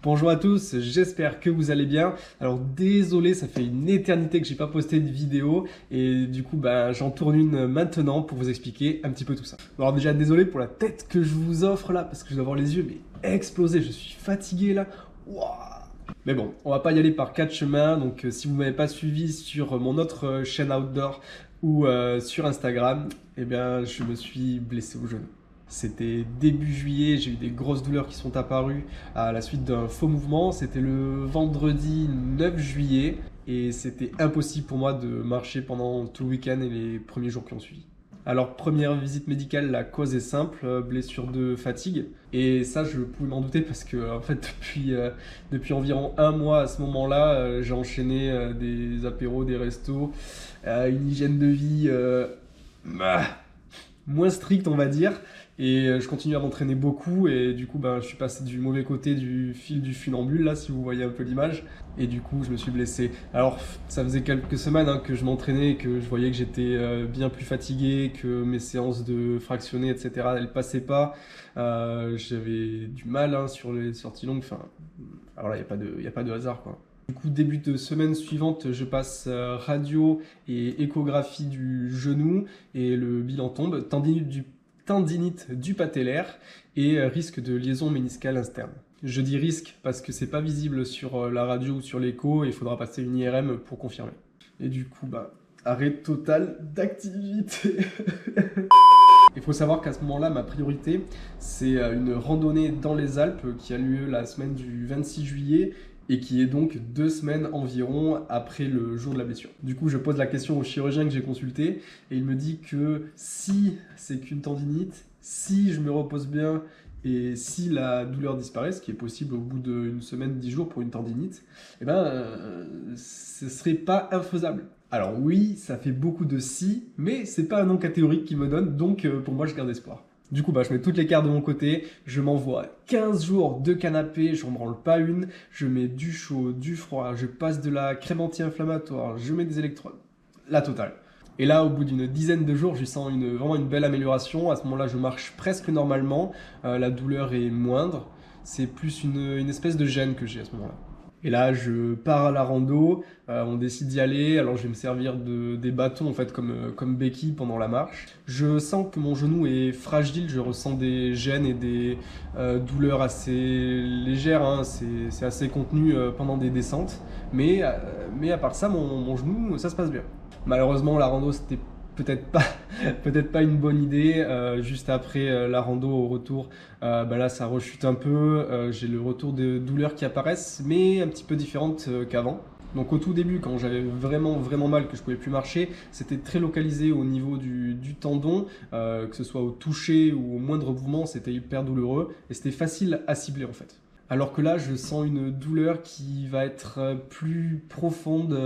Bonjour à tous, j'espère que vous allez bien. Alors désolé, ça fait une éternité que j'ai pas posté de vidéo et du coup j'en tourne une maintenant pour vous expliquer un petit peu tout ça. Alors déjà désolé pour la tête que je vous offre là parce que je dois avoir les yeux mais explosés, je suis fatigué là. Wouah. Mais bon, on va pas y aller par quatre chemins, donc si vous m'avez pas suivi sur mon autre chaîne outdoor ou sur Instagram, eh bien je me suis blessé au genou. C'était début juillet, j'ai eu des grosses douleurs qui sont apparues à la suite d'un faux mouvement. C'était le vendredi 9 juillet et c'était impossible pour moi de marcher pendant tout le week-end et les premiers jours qui ont suivi. Alors première visite médicale, la cause est simple, blessure de fatigue. Et ça je pouvais m'en douter parce que en fait depuis environ un mois à ce moment-là, j'ai enchaîné des apéros, des restos, une hygiène de vie moins stricte on va dire. Et je continue à m'entraîner beaucoup et du coup je suis passé du mauvais côté du fil du funambule là si vous voyez un peu l'image et du coup je me suis blessé. Alors ça faisait quelques semaines que je m'entraînais, que je voyais que j'étais bien plus fatigué, que mes séances de fractionné etc elles passaient pas. J'avais du mal sur les sorties longues, enfin alors là il y a pas de hasard quoi. Du coup, début de semaine suivante, je passe radio et échographie du genou et le bilan tombe, tendinite du patellaire et risque de liaison méniscale interne. Je dis risque parce que c'est pas visible sur la radio ou sur l'écho et il faudra passer une IRM pour confirmer. Et du coup, arrêt total d'activité. Il faut savoir qu'à ce moment-là, ma priorité, c'est une randonnée dans les Alpes qui a lieu la semaine du 26 juillet et qui est donc 2 semaines environ après le jour de la blessure. Du coup, je pose la question au chirurgien que j'ai consulté et il me dit que si c'est qu'une tendinite, si je me repose bien et si la douleur disparaît, ce qui est possible au bout d'une semaine, 10 jours pour une tendinite, ce serait pas infaisable. Alors oui, ça fait beaucoup de si, mais c'est pas un nom catégorique qui me donne, donc pour moi je garde espoir. Du coup, je mets toutes les cartes de mon côté, je m'envoie 15 jours de canapé, je ne branle pas une, je mets du chaud, du froid, je passe de la crème anti-inflammatoire, je mets des électrodes, la totale. Et là, au bout d'une dizaine de jours, je sens vraiment une belle amélioration. À ce moment-là, je marche presque normalement, la douleur est moindre, c'est plus une espèce de gêne que j'ai à ce moment-là. Et là, je pars à la rando, on décide d'y aller, alors je vais me servir des bâtons en fait comme béquilles pendant la marche. Je sens que mon genou est fragile, je ressens des gênes et des douleurs assez légères, c'est assez contenu pendant des descentes. Mais à part ça, mon genou, ça se passe bien. Malheureusement, la rando, c'était peut-être pas, peut-être pas une bonne idée. Juste après la rando au retour, là ça rechute un peu. J'ai le retour de douleurs qui apparaissent, mais un petit peu différentes qu'avant. Donc au tout début, quand j'avais vraiment mal, que je pouvais plus marcher, c'était très localisé au niveau du tendon, que ce soit au toucher ou au moindre mouvement, c'était hyper douloureux et c'était facile à cibler en fait. Alors que là, je sens une douleur qui va être plus profonde,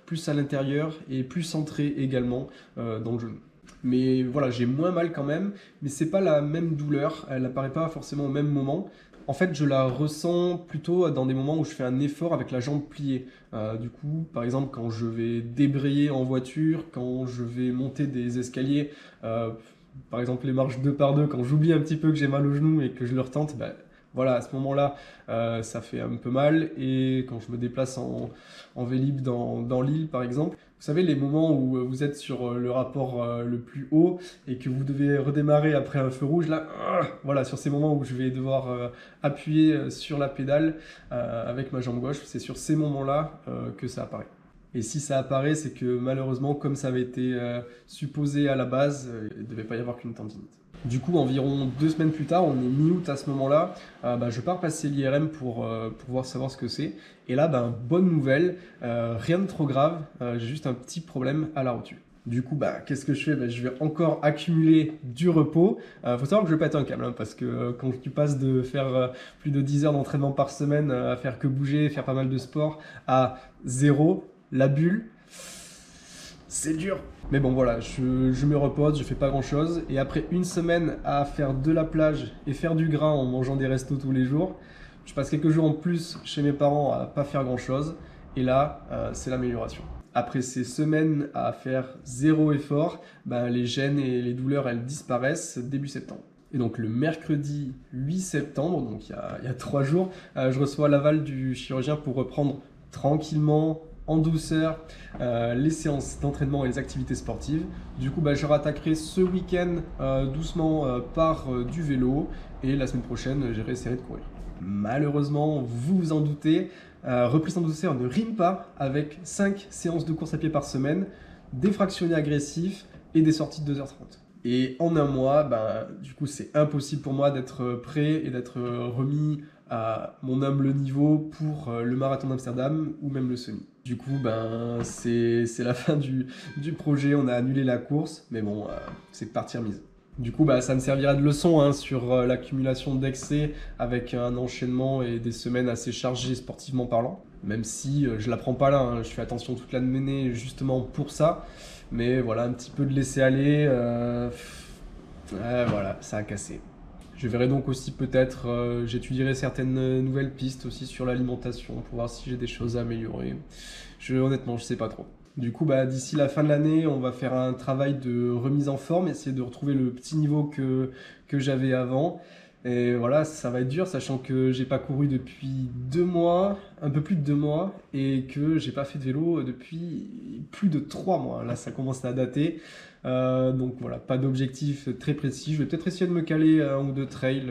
plus à l'intérieur et plus centrée également dans le genou. Mais voilà, j'ai moins mal quand même, mais c'est pas la même douleur, elle n'apparaît pas forcément au même moment. En fait, je la ressens plutôt dans des moments où je fais un effort avec la jambe pliée. Du coup, par exemple, quand je vais débrayer en voiture, quand je vais monter des escaliers, par exemple les marches 2 par 2, quand j'oublie un petit peu que j'ai mal au genou et que je le retente, voilà, à ce moment-là, ça fait un peu mal. Et quand je me déplace en Vélib dans l'île, par exemple, vous savez, les moments où vous êtes sur le rapport le plus haut et que vous devez redémarrer après un feu rouge, là, voilà, sur ces moments où je vais devoir appuyer sur la pédale avec ma jambe gauche, c'est sur ces moments-là que ça apparaît. Et si ça apparaît, c'est que malheureusement, comme ça avait été supposé à la base, il ne devait pas y avoir qu'une tendinite. Du coup, environ 2 semaines plus tard, on est mi-août à ce moment-là, je pars passer l'IRM pour pouvoir savoir ce que c'est. Et là, bonne nouvelle, rien de trop grave, j'ai juste un petit problème à la rotule. Du coup, qu'est-ce que je fais? Je vais encore accumuler du repos. Faut savoir que je pète un câble, parce que quand tu passes de faire plus de 10 heures d'entraînement par semaine à faire que bouger, faire pas mal de sport, à zéro, la bulle, c'est dur. Mais bon voilà, je me repose, je fais pas grand chose. Et après une semaine à faire de la plage et faire du gras en mangeant des restos tous les jours, je passe quelques jours en plus chez mes parents à pas faire grand chose. Et là, c'est l'amélioration. Après ces semaines à faire zéro effort, les gènes et les douleurs, elles disparaissent début septembre. Et donc le mercredi 8 septembre, donc il y a 3 jours, je reçois l'aval du chirurgien pour reprendre tranquillement, en douceur, les séances d'entraînement et les activités sportives. Du coup, je rattaquerai ce week-end doucement par du vélo et la semaine prochaine, j'ai réessayé de courir. Malheureusement, vous vous en doutez, reprise en douceur ne rime pas avec 5 séances de course à pied par semaine, des fractionnés agressifs et des sorties de 2h30. Et en un mois, du coup, c'est impossible pour moi d'être prêt et d'être remis à mon humble niveau pour le marathon d'Amsterdam ou même le semi. Du coup, c'est la fin du projet, on a annulé la course, mais bon, c'est partie remise. Du coup, ça me servira de leçon sur l'accumulation d'excès avec un enchaînement et des semaines assez chargées sportivement parlant. Même si je la prends pas là, je fais attention toute l'année justement pour ça. Mais voilà, un petit peu de laisser aller, voilà, ça a cassé. Je verrai donc aussi peut-être, j'étudierai certaines nouvelles pistes aussi sur l'alimentation pour voir si j'ai des choses à améliorer. Honnêtement, je sais pas trop. Du coup, d'ici la fin de l'année, on va faire un travail de remise en forme, essayer de retrouver le petit niveau que j'avais avant. Et voilà, ça va être dur, sachant que j'ai pas couru depuis 2 mois, un peu plus de 2 mois, et que j'ai pas fait de vélo depuis plus de 3 mois. Là, ça commence à dater. Donc voilà, pas d'objectif très précis. Je vais peut-être essayer de me caler un ou deux trails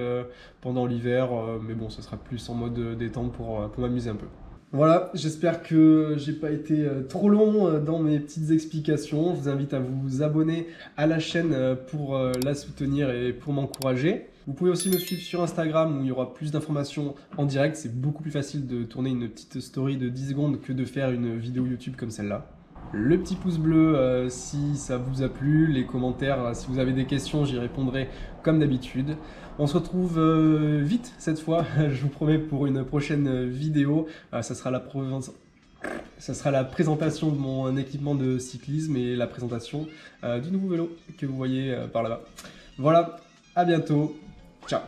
pendant l'hiver, mais bon, ce sera plus en mode détente pour m'amuser un peu. Voilà, j'espère que j'ai pas été trop long dans mes petites explications. Je vous invite à vous abonner à la chaîne pour la soutenir et pour m'encourager. Vous pouvez aussi me suivre sur Instagram où il y aura plus d'informations en direct. C'est beaucoup plus facile de tourner une petite story de 10 secondes que de faire une vidéo YouTube comme celle-là. Le petit pouce bleu si ça vous a plu, les commentaires si vous avez des questions, j'y répondrai comme d'habitude. On se retrouve vite cette fois, je vous promets, pour une prochaine vidéo. Ça sera la présentation de mon équipement de cyclisme et la présentation du nouveau vélo que vous voyez par là-bas. Voilà, à bientôt, ciao.